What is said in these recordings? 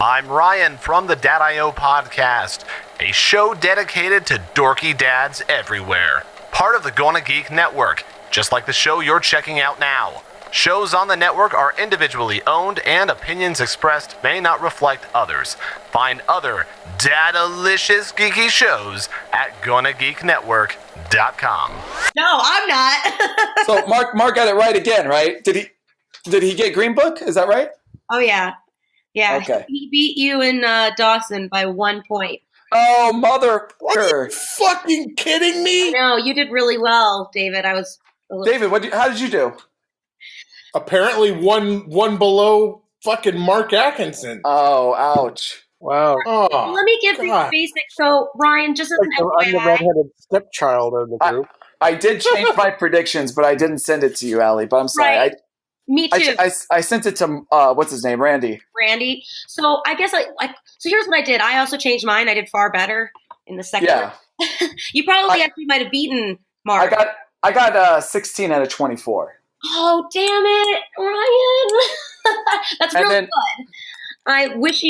I'm Ryan from the Dad.io podcast, a show dedicated to dorky dads everywhere. Part of the Gonna Geek Network, just like the show you're checking out now. Shows on the network are individually owned and opinions expressed may not reflect others. Find other dad-alicious geeky shows at GonnaGeekNetwork.com. No, I'm not. So Mark got it right again, right? Did he get Green Book? Is that right? Oh, yeah. Yeah. Okay. He beat you in Dawson by 1 point. Oh, mother! Are you fucking kidding me? No, you did really well, David. David, how did you do? Apparently one below fucking Mark Atkinson. Oh, ouch. Wow. Oh, Let me give you the basics. So, Ryan, just as an I'm the FYI. redheaded stepchild of the group. I did change my predictions, but I didn't send it to you, Allie. But I'm sorry. Right. Me too. I sent it to what's his name, Randy. So I guess so here's what I did. I also changed mine. I did far better in the second. Yeah. You probably actually might have beaten Mark. I got 16 out of 24. Oh, damn it, Ryan. That's really good. I wish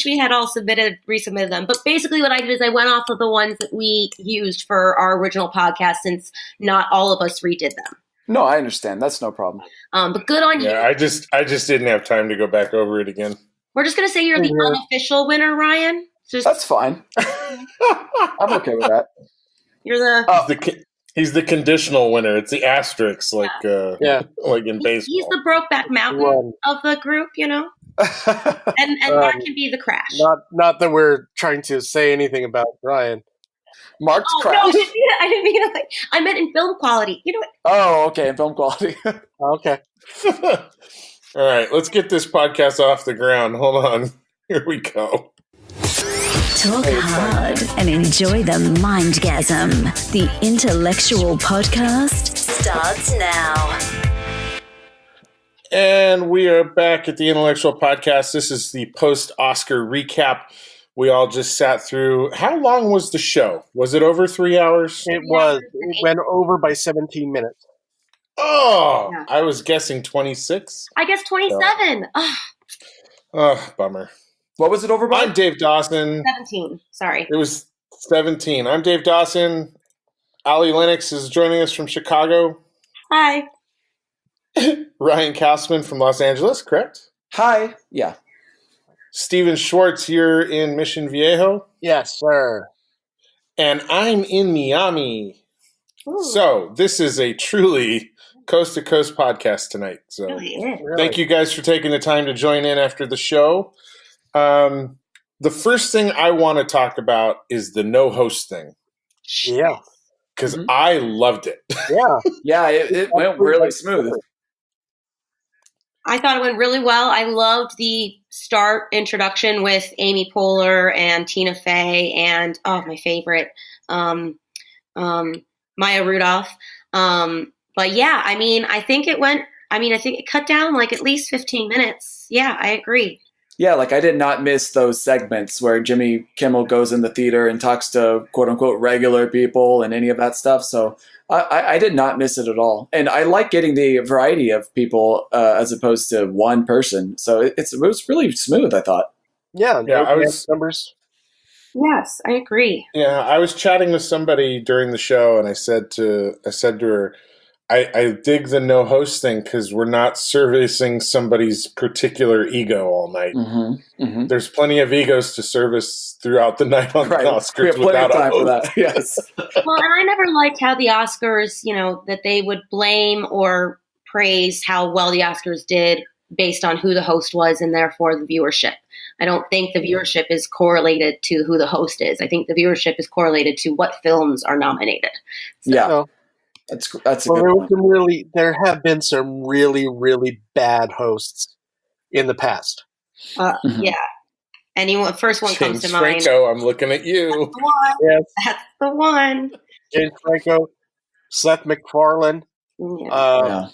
we had all resubmitted them. But basically what I did is I went off of the ones that we used for our original podcast since not all of us redid them. No, I understand. That's no problem. But good on you. Yeah, I just didn't have time to go back over it again. We're just going to say you're the unofficial winner, Ryan. That's fine. I'm okay with that. You're the... He's the conditional winner. It's the asterisk, like in baseball. He's the Brokeback Mountain of the group, you know? and that can be the crash. Not that we're trying to say anything about Ryan. Mark's crash? No, I didn't mean it. I meant in film quality. You know what? Oh, okay, in film quality. Okay. All right, let's get this podcast off the ground. Hold on. Here we go. Talk hard and enjoy the mindgasm. The intellectual podcast starts now. And we are back at the Intellectual Podcast. This is the post-Oscar recap. We all just sat through. How long was the show? Was it over 3 hours? It was. It went over by 17 minutes. Oh, yeah. I was guessing 26. I guess 27. Oh, bummer. What was it over by? I'm Dave Dawson. 17. Sorry. It was 17. I'm Dave Dawson. Allie Lennox is joining us from Chicago. Hi. Ryan Kaufman from Los Angeles, correct? Hi. Yeah. Steven Schwartz here in Mission Viejo. Yes, sir. And I'm in Miami. Ooh. So this is a truly coast-to-coast podcast tonight. So Thank you guys for taking the time to join in after the show. The first thing I want to talk about is the no-host thing. Yeah. Because I loved it. Yeah. Yeah, it went really smooth. I thought it went really well. I loved the start introduction with Amy Poehler and Tina Fey and, my favorite, Maya Rudolph. But yeah, I think it cut down like at least 15 minutes. Yeah, I agree. Yeah, like I did not miss those segments where Jimmy Kimmel goes in the theater and talks to quote unquote regular people and any of that stuff. So I did not miss it at all. And I like getting the variety of people as opposed to one person. So it was really smooth, I thought. Yeah, I was numbers. Yes, I agree. Yeah, I was chatting with somebody during the show and I said to her, I dig the no host thing because we're not servicing somebody's particular ego all night. Mm-hmm, mm-hmm. There's plenty of egos to service throughout the night on the Oscars. We have plenty of time for that. Yes. Well, and I never liked how the Oscars, that they would blame or praise how well the Oscars did based on who the host was and therefore the viewership. I don't think the viewership is correlated to who the host is. I think the viewership is correlated to what films are nominated. So, yeah. That's a good point. There have been some really, really bad hosts in the past. Yeah. First one comes to mind. Franco, I'm looking at you. That's the one. Yes. That's the one. James Franco, Seth MacFarlane. Yeah.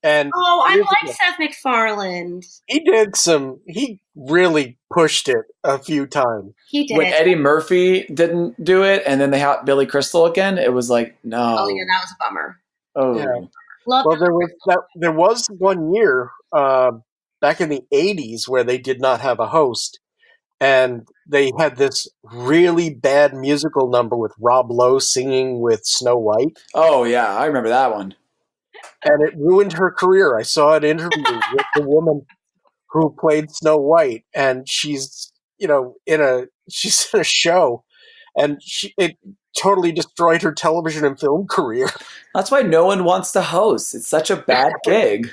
And I like Seth MacFarlane. He really pushed it a few times. He did. When Eddie Murphy didn't do it and then they had Billy Crystal again, it was like, no. Oh, yeah, that was a bummer. Oh. Yeah. There was 1 year back in the 80s where they did not have a host. and they had this really bad musical number with Rob Lowe singing with Snow White. Oh, yeah, I remember that one. And it ruined her career. I saw an interview with the woman who played Snow White, and she's, in a show, and it totally destroyed her television and film career. That's why no one wants to host. It's such a bad gig.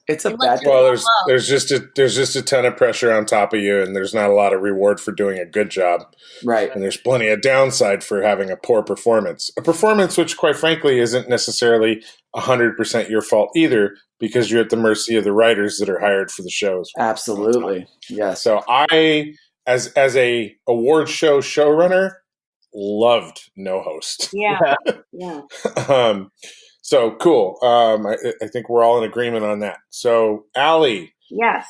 It's a bad. Well, there's just a ton of pressure on top of you, and there's not a lot of reward for doing a good job. Right. And there's plenty of downside for having a poor performance. A performance which, quite frankly, isn't necessarily 100% your fault either, because you're at the mercy of the writers that are hired for the shows. Absolutely. Yes. So I, as a award show showrunner, loved no host. Yeah. So cool. I think we're all in agreement on that. So, Allie. Yes.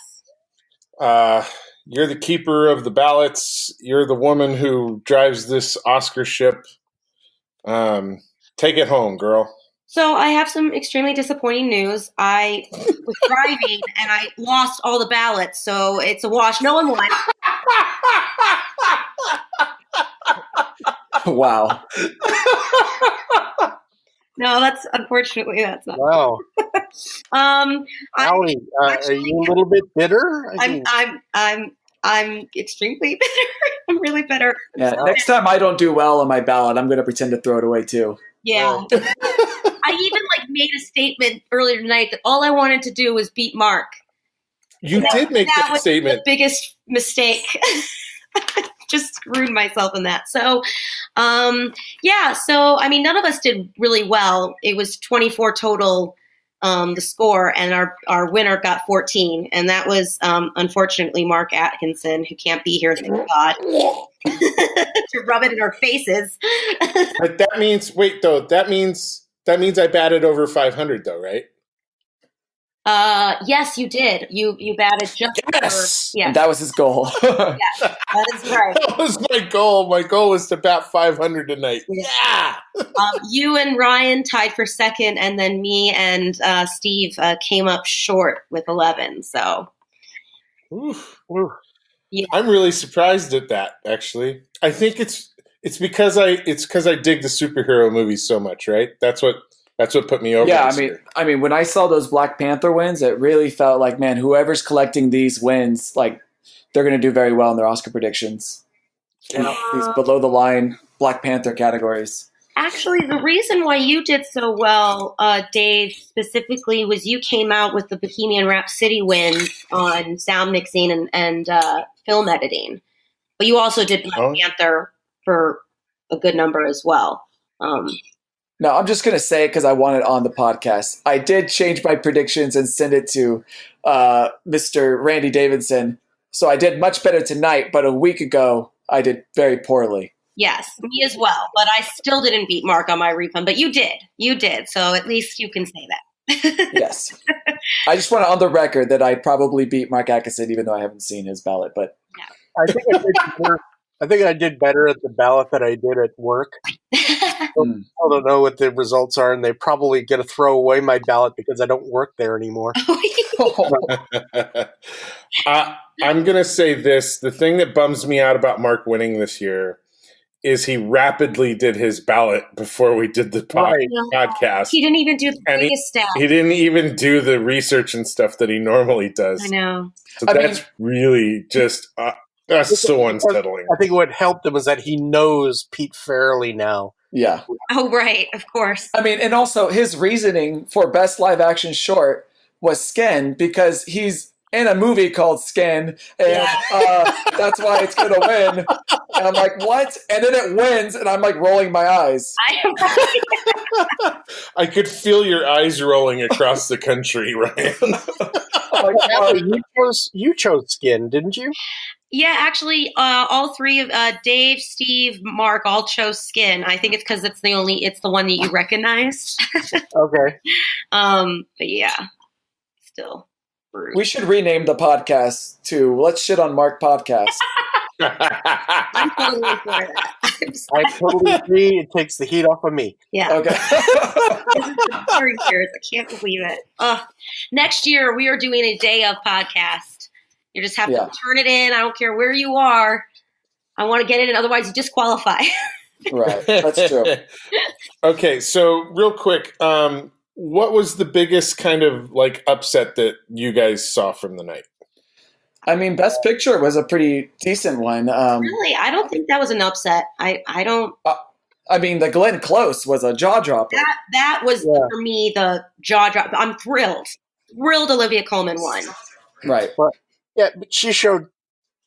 You're the keeper of the ballots. You're the woman who drives this Oscar ship. Take it home, girl. So I have some extremely disappointing news. I was driving and I lost all the ballots, so it's a wash. No one won. Wow. No, that's not. Wow. Allie, are you a little bit bitter? I'm extremely bitter. I'm really bitter. Yeah. Next time I don't do well on my ballot, I'm going to pretend to throw it away too. Yeah. I even made a statement earlier tonight that all I wanted to do was beat Mark. You did make that statement. The biggest mistake. Just screwed myself in that. So, none of us did really well. It was 24 total, the score, and our winner got 14. And that was, unfortunately, Mark Atkinson, who can't be here, thank God, to rub it in our faces. But that means I batted over 500 though, right? Yes, you did. You batted just yes. And that was his goal. Yes, that is right. That was my goal. My goal was to bat 500 tonight. Yeah. You and Ryan tied for second, and then me and Steve came up short with 11. So, oof. Yeah. I'm really surprised at that. Actually, I think it's because I dig the superhero movies so much. Right? That's what put me over. Yeah, I mean, when I saw those Black Panther wins, it really felt like, man, whoever's collecting these wins, they're going to do very well in their Oscar predictions. These below the line Black Panther categories. Actually, the reason why you did so well, Dave, specifically, was you came out with the Bohemian Rhapsody wins on sound mixing and film editing. But you also did Black Panther for a good number as well. No, I'm just going to say it because I want it on the podcast. I did change my predictions and send it to Mr. Randy Davidson. So I did much better tonight, but a week ago, I did very poorly. Yes, me as well. But I still didn't beat Mark on my refund. But you did. You did. So at least you can say that. Yes. I just want it on the record that I probably beat Mark Atkinson, even though I haven't seen his ballot. But I think I did better at the ballot than I did at work. I don't know what the results are, and they probably going to throw away my ballot because I don't work there anymore. I'm going to say this. The thing that bums me out about Mark winning this year is he rapidly did his ballot before we did the podcast. He didn't even do the biggest stat. He didn't even do the research and stuff that he normally does. I know. So that's really just... that's so unsettling. I think what helped him is that he knows Pete Farrelly now. Yeah. Oh, right. Of course. I mean, and also his reasoning for best live action short was Skin, because he's in a movie called Skin, and that's why it's going to win. And I'm like, what? And then it wins, and I'm rolling my eyes. I could feel your eyes rolling across the country, Ryan. You chose Skin, didn't you? Yeah, actually, all three of Dave, Steve, Mark all chose Skin. I think it's because it's the one that you recognize. Okay. But yeah, still. Rude. We should rename the podcast to "Let's Shit on Mark Podcast." I'm totally for that. I totally agree. It takes the heat off of me. Yeah. Okay. This is the 3 years. I can't believe it. Next year we are doing a day of podcast. You just have to turn it in. I don't care where you are. I want to get it in. Otherwise, you disqualify. Right. That's true. Okay. So real quick, what was the biggest kind of like upset that you guys saw from the night? I mean, Best Picture was a pretty decent one. Really? I don't think that was an upset. I don't. I mean, the Glenn Close was a jaw dropper. That was for me the jaw drop. I'm thrilled. Thrilled Olivia Colman won. Right. But she showed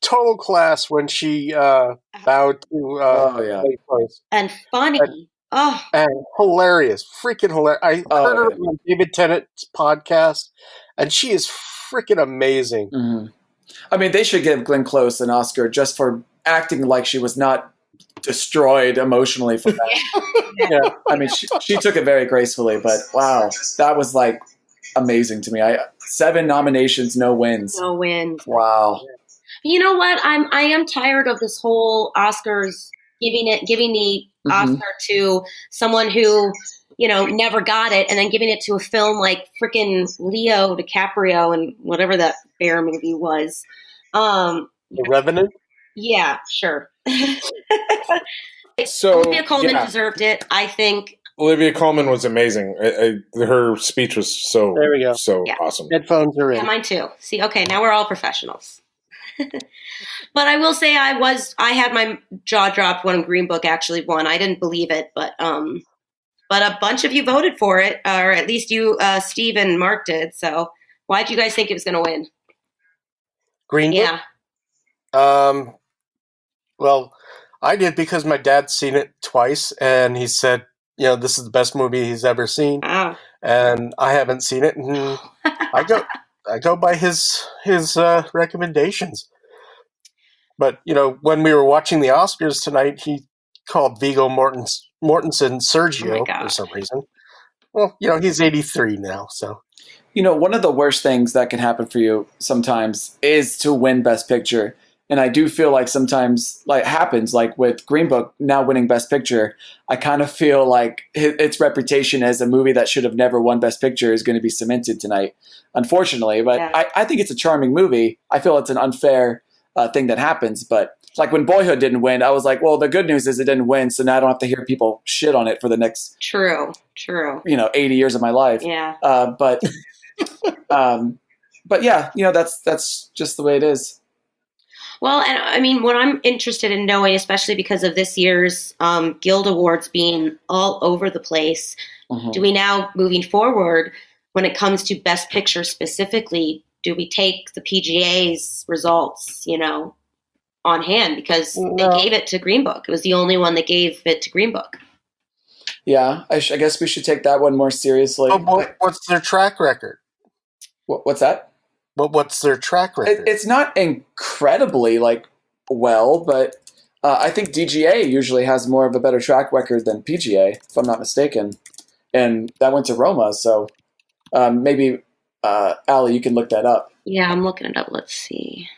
total class when she bowed to Glenn Close. And funny. And hilarious. Freaking hilarious. I heard her on David Tennant's podcast, and she is freaking amazing. Mm-hmm. I mean, they should give Glenn Close an Oscar just for acting like she was not destroyed emotionally for that. I mean, she took it very gracefully, but wow, that was like amazing to me. 7 nominations, no wins. No wins. Wow. You know what? I am tired of this whole Oscars giving the Oscar to someone who, never got it, and then giving it to a film like freaking Leo DiCaprio and whatever that bear movie was. The Revenant? Yeah, sure. So Olivia Colman deserved it, I think. Olivia Colman was amazing. Her speech was so awesome. Headphones are in. Yeah, mine too. See, okay, now we're all professionals. But I will say I had my jaw dropped when Green Book actually won. I didn't believe it, but a bunch of you voted for it, or at least you, Steve and Mark did. So why did you guys think it was going to win? Green Book? Yeah. Well, I did because my dad's seen it twice, and he said, this is the best movie he's ever seen. Wow. And I haven't seen it, and I go by his recommendations. But when we were watching the Oscars tonight, he called Viggo Mortensen Sergio for some reason. Well, he's 83 now, so. One of the worst things that can happen for you sometimes is to win Best Picture. And I do feel like sometimes, like happens, like with Green Book now winning Best Picture, I kind of feel like its reputation as a movie that should have never won Best Picture is going to be cemented tonight, unfortunately. But I think it's a charming movie. I feel it's an unfair thing that happens. But like when Boyhood didn't win, I was like, well, the good news is it didn't win, so now I don't have to hear people shit on it for the next True. 80 years of my life. Yeah. But yeah, that's just the way it is. Well, and I mean, what I'm interested in knowing, especially because of this year's Guild Awards being all over the place, do we now, moving forward, when it comes to Best Picture specifically, do we take the PGA's results, on hand? Because they gave it to Green Book. It was the only one that gave it to Green Book. Yeah, I guess we should take that one more seriously. What's their track record? What's that? What's their track record? It's not incredibly well, but I think DGA usually has more of a better track record than PGA, if I'm not mistaken. And that went to Roma, so maybe Allie, you can look that up. Yeah, I'm looking it up. Let's see.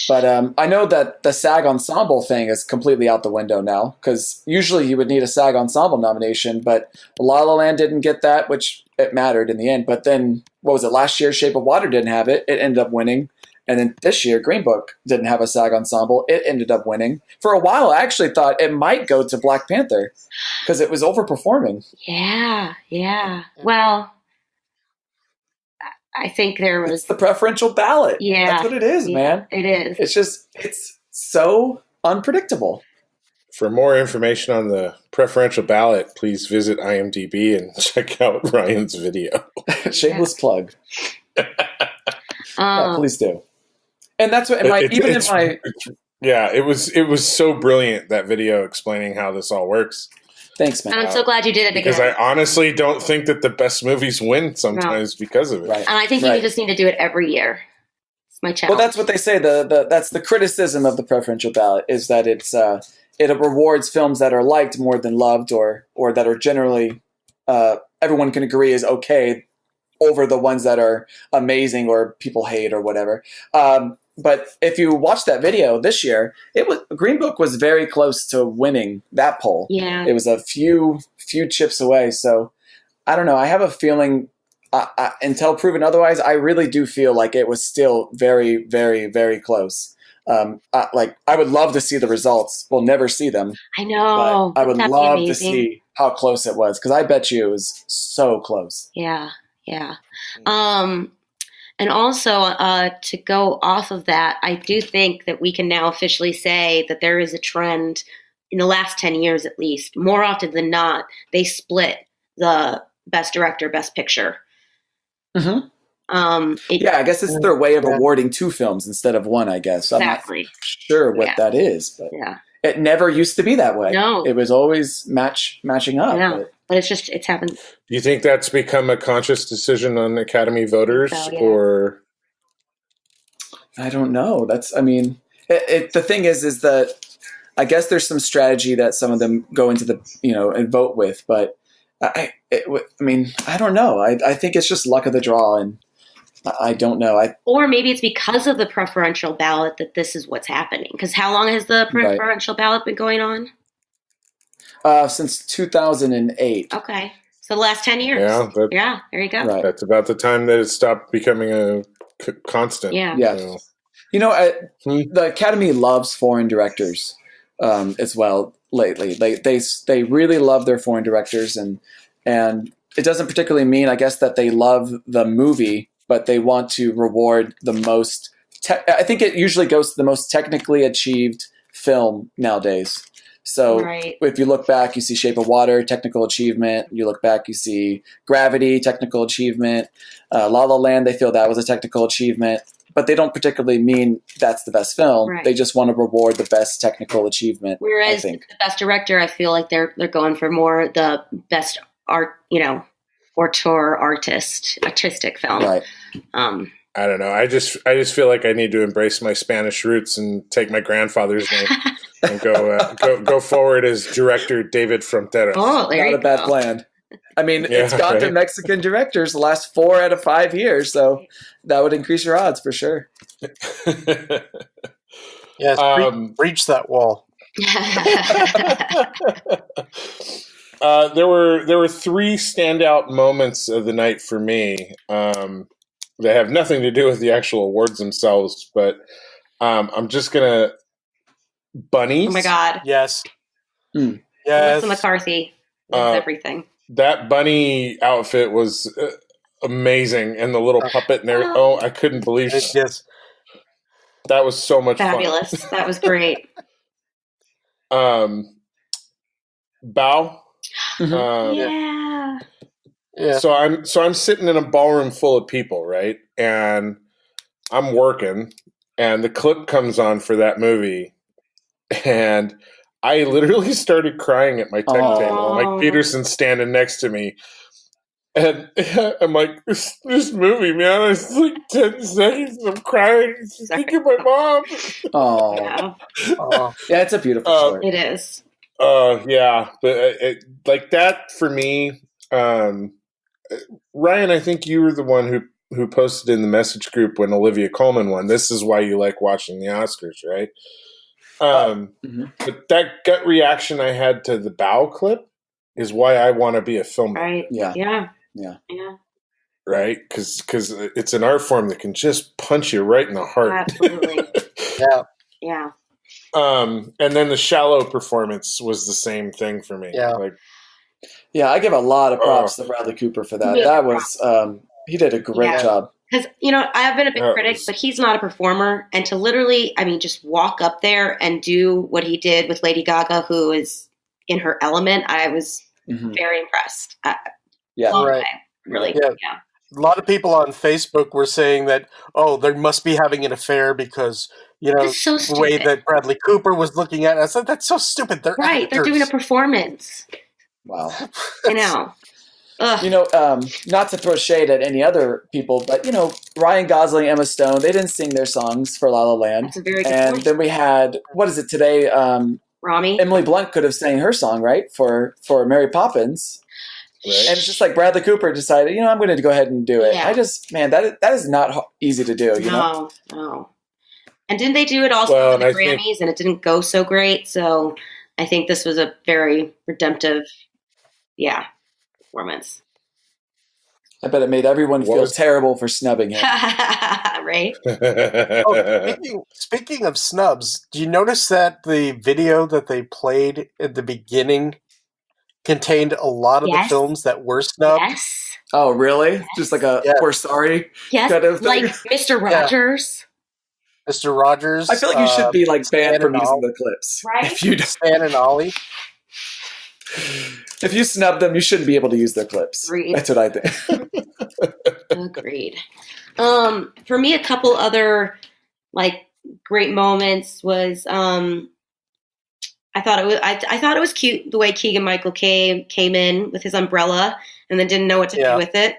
But I know that the SAG Ensemble thing is completely out the window now, because usually you would need a SAG Ensemble nomination, but La La Land didn't get that, which it mattered in the end. But then, what was it, last year Shape of Water didn't have it. It ended up winning. And then this year, Green Book didn't have a SAG Ensemble. It ended up winning. For a while, I actually thought it might go to Black Panther, because it was overperforming. Yeah. Well, I think there was... It's the preferential ballot. Yeah. That's what it is, man. It is. It's so unpredictable. For more information on the preferential ballot, please visit IMDb and check out Ryan's video. Shameless plug. Please do. And that's what... it was so brilliant, that video explaining how this all works. Thanks, man. And I'm so glad you did it because I honestly don't think that the best movies win sometimes because of it. Right. And I think you just need to do it every year. It's my challenge. Well, that's what they say. That's the criticism of the preferential ballot, is that it rewards films that are liked more than loved, or that are generally everyone can agree is okay, over the ones that are amazing or people hate or whatever. But if you watch that video this year, Green Book was very close to winning that poll. Yeah. It was a few chips away. So I don't know. I have a feeling until proven otherwise, I really do feel like it was still very, very, very close. I would love to see the results. We'll never see them. I know. But I would love to see how close it was, because I bet you it was so close. Yeah. And also, to go off of that, I do think that we can now officially say that there is a trend in the last 10 years, at least, more often than not, they split the best director, best picture. Mm-hmm. I guess it's their way of awarding 2 films instead of 1, I guess. Exactly. I'm not sure what that is, but it never used to be that way. No. It was always matching up. Yeah. But it's happened. Do you think that's become a conscious decision on Academy voters, or? I don't know. The thing is that I guess there's some strategy that some of them go into the, and vote with, but I don't know. I think it's just luck of the draw, and I don't know. Or maybe it's because of the preferential ballot that this is what's happening. Because how long has the preferential ballot been going on? Since 2008. Okay. So the last 10 years. Yeah, there you go. Right. That's about the time that it stopped becoming a constant. Yeah. Yeah. The Academy loves foreign directors as well lately. They really love their foreign directors, and it doesn't particularly mean, I guess, that they love the movie, but they want to reward the most. I think it usually goes to the most technically achieved film nowadays. So if you look back, you see Shape of Water, technical achievement. You look back, you see Gravity, technical achievement. La La Land, they feel that was a technical achievement. But they don't particularly mean that's the best film. Right. They just want to reward the best technical achievement. Whereas the best director, I feel like they're going for more the best art, auteur artistic film. Right. I don't know. I just feel like I need to embrace my Spanish roots and take my grandfather's name and go forward as director David Fronteras. Oh, there Not a bad plan. I mean, it's gone to Mexican directors the last 4 out of 5 years, so that would increase your odds for sure. Yes, breach that wall. There were 3 standout moments of the night for me. They have nothing to do with the actual awards themselves, but I'm just gonna bunnies. Oh my god! Yes, yes. Melissa McCarthy. Everything. That bunny outfit was amazing, and the little puppet and everything. Oh, I couldn't believe it. Yes. That was so much fabulous. Fun. That was great. Bao. Yeah. So I'm sitting in a ballroom full of people, right? And I'm working, and the clip comes on for that movie, and I literally started crying at my tech table. Mike Peterson's standing next to me. And I'm like, this movie, man, it's like 10 seconds and I'm crying. Think of my mom. Oh. Yeah, it's a beautiful story. It is. Yeah. But like that for me, Ryan, I think you were the one who posted in the message group when Olivia Colman won. This is why you like watching the Oscars, right? But that gut reaction I had to the Bao clip is why I want to be a filmmaker. Right. Yeah. Right? Because it's an art form that can just punch you right in the heart. Absolutely. Yeah. And then the Shallow performance was the same thing for me. Yeah, I give a lot of props to Bradley Cooper for that. That was he did a great job. Because, I have been a big critic, but he's not a performer. And to literally, just walk up there and do what he did with Lady Gaga, who is in her element, I was very impressed. Really. Yeah. A lot of people on Facebook were saying that, they must be having an affair because, so the way that Bradley Cooper was looking at it. I said, that's so stupid. They're actors. They're doing a performance. Wow. I know. Not to throw shade at any other people, but Ryan Gosling, Emma Stone, they didn't sing their songs for La La Land. That's a very good point. Then we had, what is it today? Rami. Emily Blunt could have sang her song, right, for Mary Poppins. Right. And it's just like Bradley Cooper decided, I'm going to go ahead and do it. Yeah. That is not easy to do. No. And didn't they do it also for the Grammys, and it didn't go so great? So I think this was a very redemptive, performance. I bet it made everyone feel terrible for snubbing him. Right? Speaking of snubs, do you notice that the video that they played at the beginning contained a lot of the films that were snubbed? Yes. Oh, really? Yes. Just like a we're sorry kind of thing? Like Mr. Rogers. Yeah. Mr. Rogers. I feel like you should be like banned from using the clips. Right? If you Stan and Ollie. If you snub them, you shouldn't be able to use their clips. Agreed. That's what I think. Agreed. For me, a couple other like great moments was I thought it was cute the way Keegan-Michael came in with his umbrella and then didn't know what to do with it.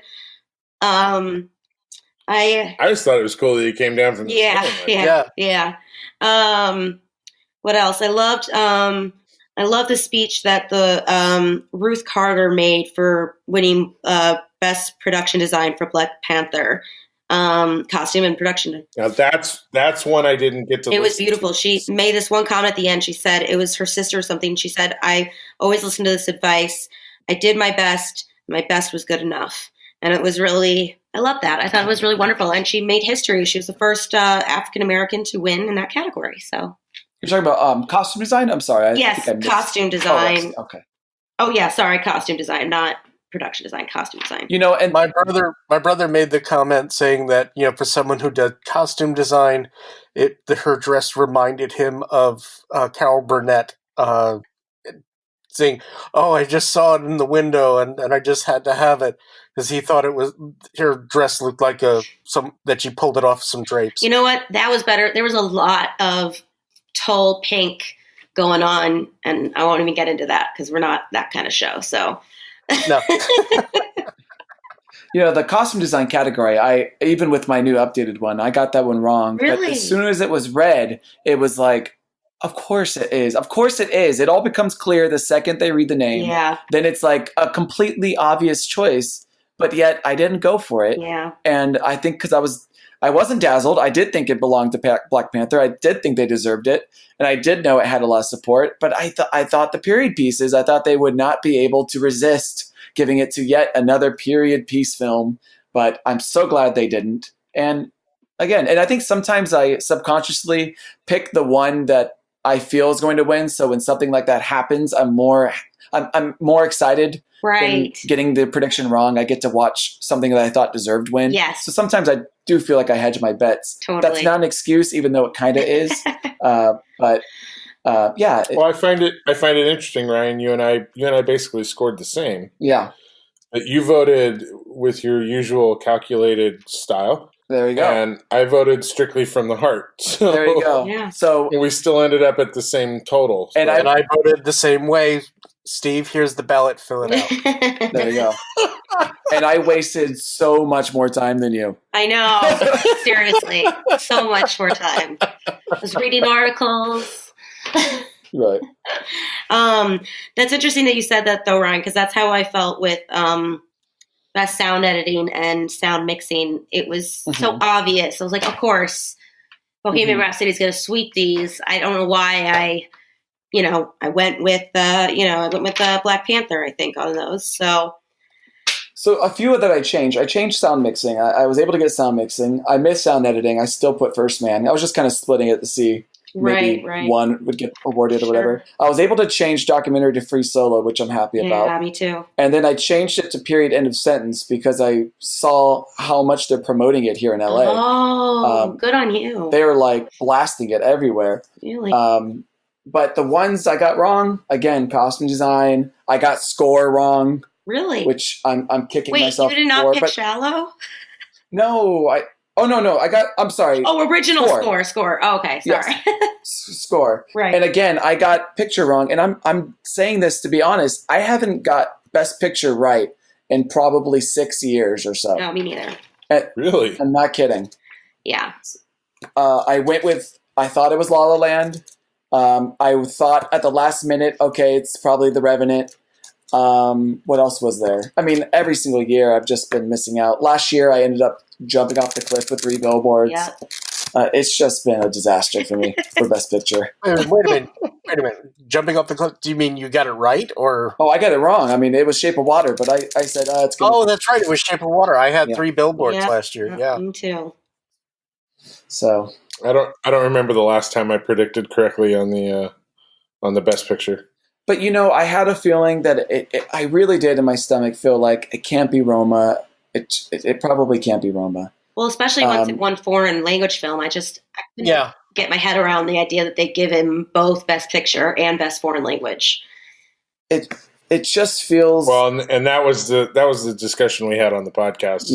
I just thought it was cool that he came down from the yeah. What else? I loved the speech that the Ruth Carter made for winning Best Production Design for Black Panther, costume and production. Now that's one I didn't get to. It was beautiful. She made this one comment at the end. She said it was her sister or something. She said, "I always listen to this advice. I did my best. My best was good enough." And it was really, I love that. I thought it was really wonderful. And she made history. She was the first African American to win in that category. So. You're talking about costume design? I'm sorry. Yes, costume design. Oh, okay. Oh, yeah, sorry, costume design, not production design, costume design. You know, and my brother made the comment saying that, you know, for someone who did costume design, her dress reminded him of Carol Burnett saying, "Oh, I just saw it in the window and I just had to have it," because he thought her dress looked like that she pulled it off some drapes. You know what? That was better. There was a lot of tall pink going on, and I won't even get into that because we're not that kind of show. So, no. You know, the costume design category, even with my new updated one, I got that one wrong. Really? But as soon as it was read, it was like, of course it is. Of course it is. It all becomes clear the second they read the name. Yeah. Then it's like a completely obvious choice, but yet I didn't go for it. Yeah. And I think because I wasn't dazzled. I did think it belonged to Black Panther. I did think they deserved it. And I did know it had a lot of support. But I thought the period pieces, I thought they would not be able to resist giving it to yet another period piece film. But I'm so glad they didn't. And again, and I think sometimes I subconsciously pick the one that I feel is going to win. So when something like that happens, I'm more excited. Right. Getting the prediction wrong, I get to watch something that I thought deserved win. Yes. So sometimes I do feel like I hedge my bets. Totally. That's not an excuse, even though it kind of is. Yeah. Well, I find it interesting, Ryan. You and I basically scored the same. Yeah. But you voted with your usual calculated style. There you go. And I voted strictly from the heart. So, there you go. Yeah. So we still ended up at the same total. And I voted the same way. Steve, here's the ballot. Fill it out. There you go. And I wasted so much more time than you. I know. Seriously. So much more time. I was reading articles. Right. That's interesting that you said that, though, Ryan, because that's how I felt with best sound editing and sound mixing. It was so obvious. I was like, of course, Bohemian Rhapsody is going to sweep these. I don't know why I went with Black Panther, I think, on those. So a few that I changed. I changed sound mixing. I was able to get sound mixing. I missed sound editing. I still put First Man. I was just kind of splitting it to see maybe one would get awarded or whatever. I was able to change documentary to free solo, which I'm happy about. Yeah, me too. And then I changed it to period end of sentence because I saw how much they're promoting it here in LA. Oh, good on you. They were like blasting it everywhere. Really? But the ones I got wrong, again, costume design. I got score wrong. Really? Which I'm kicking myself for. Wait, you did not pick Shallow? No, I'm sorry. Oh, original score. Oh, okay, sorry. Yes. Score. Right. And again, I got picture wrong. And I'm saying this to be honest. I haven't got best picture right in probably 6 years or so. No, me neither. Really? I'm not kidding. Yeah. I thought it was La La Land. I thought at the last minute, okay, it's probably The Revenant. What else was there? I mean, every single year I've just been missing out. Last year I ended up jumping off the cliff with 3 billboards. Yep. It's just been a disaster for me for Best Picture. Wait a minute. Jumping off the cliff, do you mean you got it right? Or Oh, I got it wrong. I mean, it was Shape of Water, but I said it's going to Oh, that's right. It was Shape of Water. I had 3 billboards last year. Yeah. Me too. So I don't remember the last time I predicted correctly on the Best Picture. But I had a feeling that I really did in my stomach feel like it can't be Roma. It probably can't be Roma. Well, especially once it won foreign language film, I couldn't get my head around the idea that they give him both Best Picture and Best Foreign Language. It just feels well, and that was the discussion we had on the podcast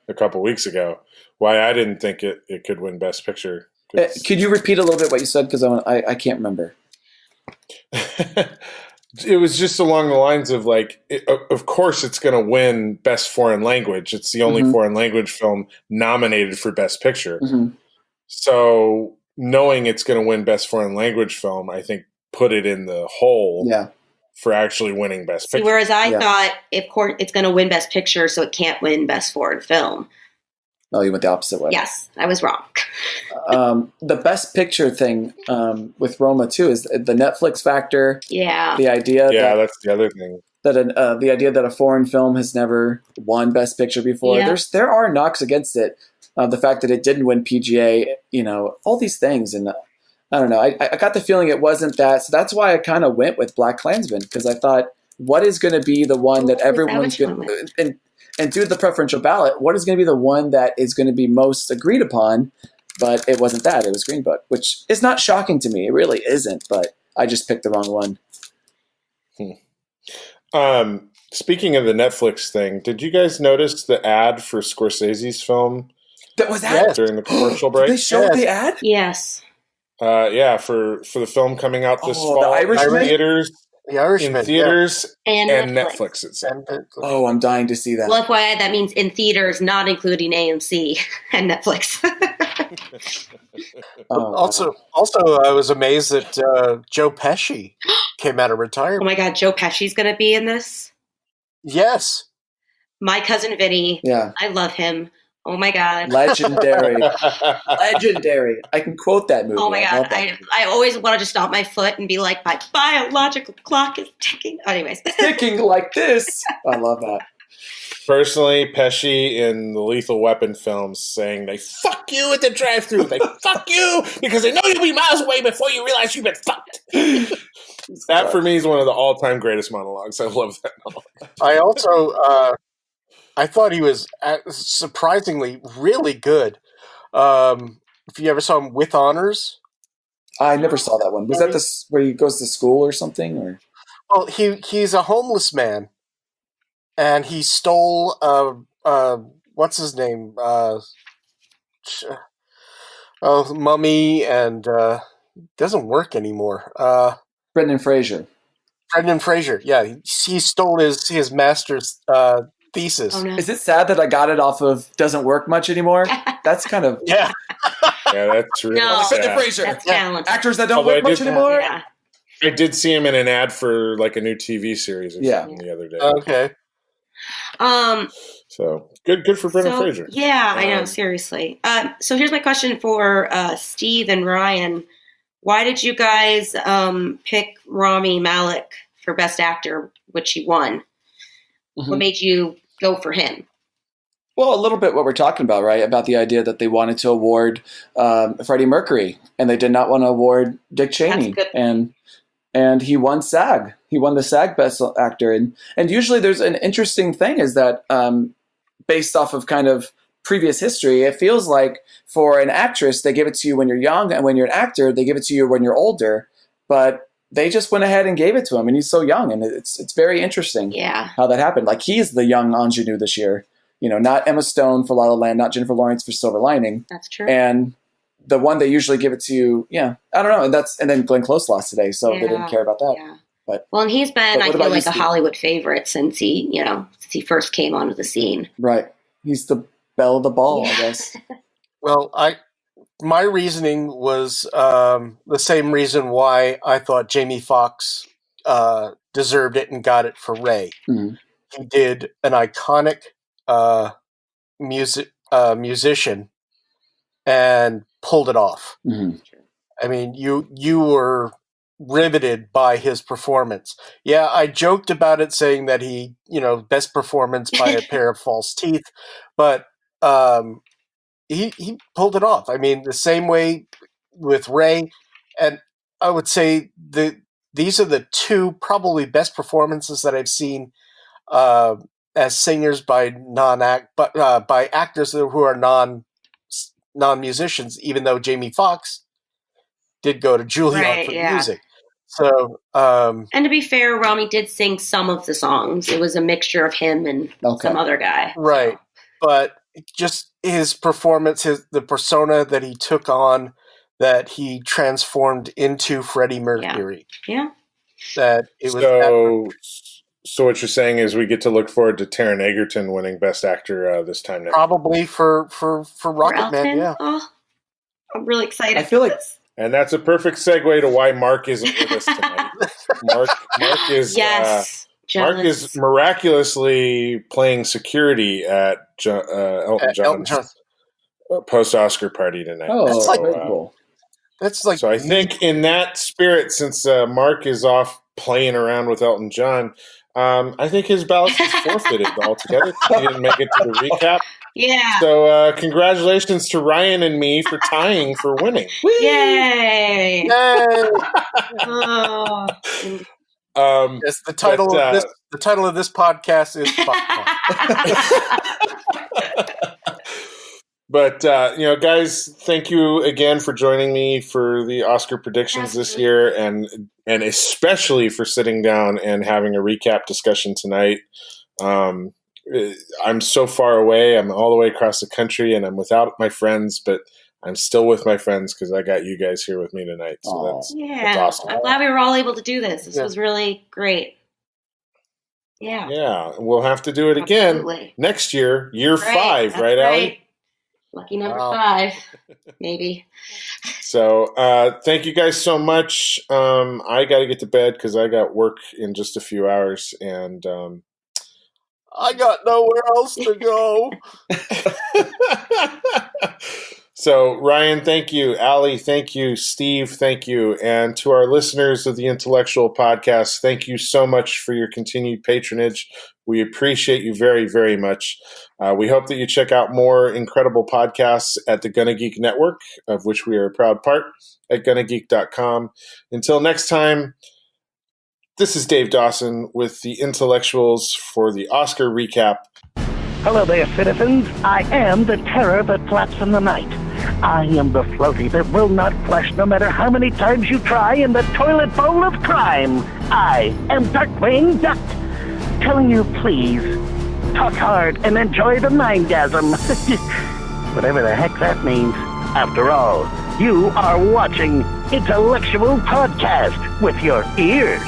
a couple weeks ago. Why I didn't think it could win Best Picture. Could you repeat a little bit what you said? Because I can't remember. It was just along the lines of of course it's going to win Best Foreign Language. It's the only foreign language film nominated for Best Picture. Mm-hmm. So knowing it's going to win Best Foreign Language film, I think put it in the hole for actually winning Best Picture. Whereas I thought it's going to win Best Picture, so it can't win Best Foreign Film. Oh, you went the opposite way. Yes, I was wrong. The Best Picture thing with Roma too is the Netflix factor. Yeah. The idea. Yeah, that's the other thing. That the idea that a foreign film has never won Best Picture before. Yeah. There are knocks against it. The fact that it didn't win PGA, all these things, and I don't know. I got the feeling it wasn't that. So that's why I kind of went with Black Klansman, because I thought, what is going to be the one that everyone's going to and due to the preferential ballot, what is going to be the one that is going to be most agreed upon? But it wasn't that. It was Green Book, which is not shocking to me. It really isn't, but I just picked the wrong one. Speaking of the Netflix thing, did you guys notice the ad for Scorsese's film? That was that during the commercial break? Did they show the ad? Yes. For the film coming out this fall. The Irishman? The Irishman. In theaters and Netflix it said. Oh, I'm dying to see that. Well, FYI, that means in theaters, not including AMC and Netflix. Also, I was amazed that Joe Pesci came out of retirement. Oh my God, Joe Pesci's going to be in this? Yes. My cousin Vinny. Yeah. I love him. Oh my God. Legendary. Legendary. I can quote that movie. Oh my God. I always wanted to stomp my foot and be like, my biological clock is ticking. Anyways. Ticking like this. I love that. Personally, Pesci in the Lethal Weapon films saying they fuck you at the drive-thru. They fuck you because they know you'll be miles away before you realize you've been fucked. That for me is one of the all-time greatest monologues. I love that monologue. I also I thought he was surprisingly really good. If you ever saw him with honors, I never saw that one. Was that where he goes to school or something? Or well, he's a homeless man, and he stole what's his name? Mummy, and doesn't work anymore. Brendan Fraser. Brendan Fraser. Yeah, he stole his master's thesis. Oh, no. Is it sad that I got it off of Doesn't Work Much Anymore? That's kind of yeah. Yeah, that's really sad. Brendan Fraser. That's talented. Actors that don't work much anymore. Yeah. I did see him in an ad for like a new TV series or something the other day. Okay. So good for Brendan Fraser. Yeah, I know, seriously. So here's my question for Steve and Ryan. Why did you guys pick Rami Malek for Best Actor, which he won? Mm-hmm. What made you go for him? Well, a little bit what we're talking about, right? About the idea that they wanted to award Freddie Mercury, and they did not want to award Dick Cheney. And he won SAG. He won the SAG Best Actor. And usually there's an interesting thing is that based off of kind of previous history, it feels like for an actress, they give it to you when you're young, and when you're an actor, they give it to you when you're older. But they just went ahead and gave it to him, and he's so young, and it's very interesting how that happened. Like, he's the young ingenue this year. You know, not Emma Stone for La La Land, not Jennifer Lawrence for Silver Lining. That's true. And the one they usually give it to, I don't know. And then Glenn Close lost today, so they didn't care about that. Yeah. But and he's been, I feel like, a Hollywood favorite since he first came onto the scene. Right. He's the belle of the ball, I guess. Well, my reasoning was the same reason why I thought Jamie Foxx deserved it and got it for Ray. Mm-hmm. He did an iconic musician and pulled it off. Mm-hmm. I mean, you were riveted by his performance. Yeah, I joked about it, saying that he, best performance by a pair of false teeth, but he pulled it off. I mean, the same way with Ray, and I would say these are the two probably best performances that I've seen as singers by by actors who are non-musicians. Even though Jamie Foxx did go to Juilliard for music. So, and to be fair, Rami did sing some of the songs. It was a mixture of him and some other guy. Right, so. But just his performance, the persona that he took on, that he transformed into Freddie Mercury. Yeah. That it was. So what you're saying is we get to look forward to Taron Egerton winning Best Actor this time next. Probably for Rocket Man. Yeah. Oh, I'm really excited. I feel like. And that's a perfect segue to why Mark isn't with us tonight. Mark is Mark is miraculously playing security at Elton John's post-Oscar party tonight. Oh, that's cool. That's like. So I think in that spirit, since Mark is off playing around with Elton John, I think his ballot is forfeited altogether. He didn't make it to the recap. Yeah. So congratulations to Ryan and me for tying for winning. Yay! Yay! Yes, the title of this podcast is. But guys, thank you again for joining me for the Oscar predictions this year, and especially for sitting down and having a recap discussion tonight. I'm so far away. I'm all the way across the country, and I'm without my friends, but I'm still with my friends because I got you guys here with me tonight. So that's awesome. I'm glad we were all able to do this. This was really great. Yeah. Yeah. We'll have to do it again next year, year 5, right, Allie? Lucky number 5, maybe. So thank you guys so much. I got to get to bed because I got work in just a few hours, and I got nowhere else to go. So, Ryan, thank you. Allie, thank you. Steve, thank you. And to our listeners of the Intellectual Podcast, thank you so much for your continued patronage. We appreciate you very, very much. We hope that you check out more incredible podcasts at the Gonna Geek Network, of which we are a proud part, at gonnageek.com. Until next time, this is Dave Dawson with the Intellectuals for the Oscar recap. Hello there, citizens. I am the terror that flaps in the night. I am the floaty that will not flush no matter how many times you try in the toilet bowl of crime. I am Darkwing Duck, telling you please, talk hard and enjoy the mindgasm. Whatever the heck that means. After all, you are watching Intellectual Podcast with your ears.